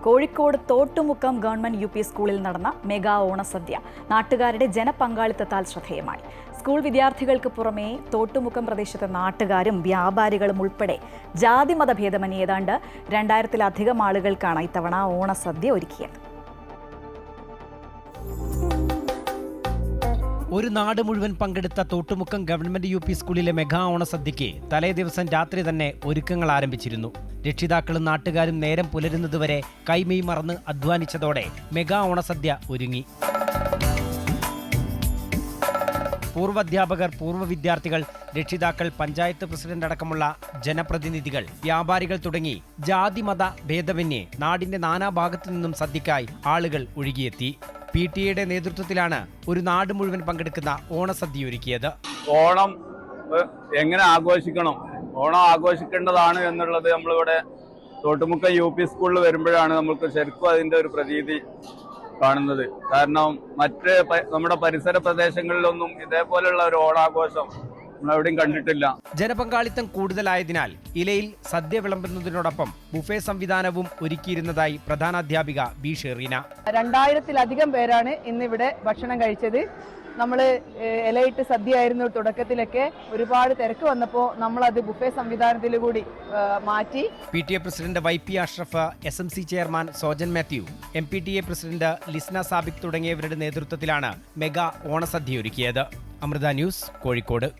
Kozhikode Thottumukkam government U P സ്കൂളിൽ നടന്ന mega ഓണസദ്യ നാട്ടുകാരുടെ ജനപങ്കാളിത്തത്താൽ ശ്രദ്ധേയമായി. സ്കൂൾ വിദ്യാർത്ഥികൾക്ക് പുറമെ തോട്ടുമുക്കം പ്രദേശത്തെ നാട്ടുകാരും വ്യാപാരികളും ഉൾപ്പെടെ ജാതിമത ഭേദമന്യേ ഏതാണ്ട് 2000-ലധികം ആളുകൾക്കാണ് ഇത്തവണ ഓണസദ്യ ഒരുക്കിയത്. ഒരു നാട് മുഴുവൻ പങ്കെടുത്ത തോട്ടുമുക്കം ഗവൺമെന്റ് യു പി സ്കൂളിലെ മെഗാ ഓണസദ്യയ്ക്ക് തലേ ദിവസം രാത്രി തന്നെ ഒരുക്കങ്ങൾ ആരംഭിച്ചിരുന്നു. രക്ഷിതാക്കളും നാട്ടുകാരും നേരം പുലരുന്നതുവരെ കൈമെയ് മറന്ന് അധ്വാനിച്ചതോടെ മെഗാ ഓണസദ്യ ഒരുങ്ങി. പൂർവ്വാധ്യാപകർ, പൂർവ്വ വിദ്യാർത്ഥികൾ, രക്ഷിതാക്കൾ, പഞ്ചായത്ത് പ്രസിഡന്റ് അടക്കമുള്ള ജനപ്രതിനിധികൾ, വ്യാപാരികൾ തുടങ്ങി ജാതിമത ഭേദമന്യേ നാടിന്റെ നാനാഭാഗത്തു നിന്നും സദ്യക്കായി ആളുകൾ ഒഴുകിയെത്തി. PTA നേതൃത്വത്തിലാണ് ഒരു നാട് മുഴുവൻ പങ്കെടുക്കുന്ന ഓണസദ്യ ഒരുക്കിയത്. ഓണം എങ്ങനെ ആഘോഷിക്കണം, ഓണം ആഘോഷിക്കേണ്ടതാണ് എന്നുള്ളത് നമ്മളിവിടെ തോട്ടുമുക്കം UP സ്കൂളിൽ വരുമ്പോഴാണ് നമുക്ക് ശരിക്കും അതിൻ്റെ ഒരു പ്രതീതി കാണുന്നത്. കാരണം നമ്മുടെ പരിസര പ്രദേശങ്ങളിലൊന്നും ഇതേപോലെയുള്ള ഒരു ഓണാഘോഷം നമ്മളെവിടെയും കണ്ടിട്ടില്ല. ജനപങ്കാളിത്തം കൂടുതലായതിനാൽ ഇലയിൽ സദ്യ വിളമ്പുന്നതിനോടൊപ്പം ബുഫേ സംവിധാനവും ഒരുക്കിയിരുന്നതായി പ്രധാനാധ്യാപിക ബി ഷെറീന. 2000-ലധികം പേരാണ് ഇന്നിവിടെ ഭക്ഷണം കഴിച്ചത്. നമ്മൾ ഇലയിട്ട് സദ്യയായിരുന്നു തുടക്കത്തിലൊക്കെ. ഒരുപാട് തിരക്ക് വന്നപ്പോൾ നമ്മളത് ബുഫേ സംവിധാനത്തിൽ കൂടി മാറ്റി. PTA president YP Ashraf, SMC chairman Sojan Mathew, MPTA president Lisna Sabik തുടങ്ങിയവരുടെ നേതൃത്വത്തിലാണ് മെഗാ ഓണസദ്യ ഒരുക്കിയത്. അമൃത ന്യൂസ്, കോഴിക്കോട്.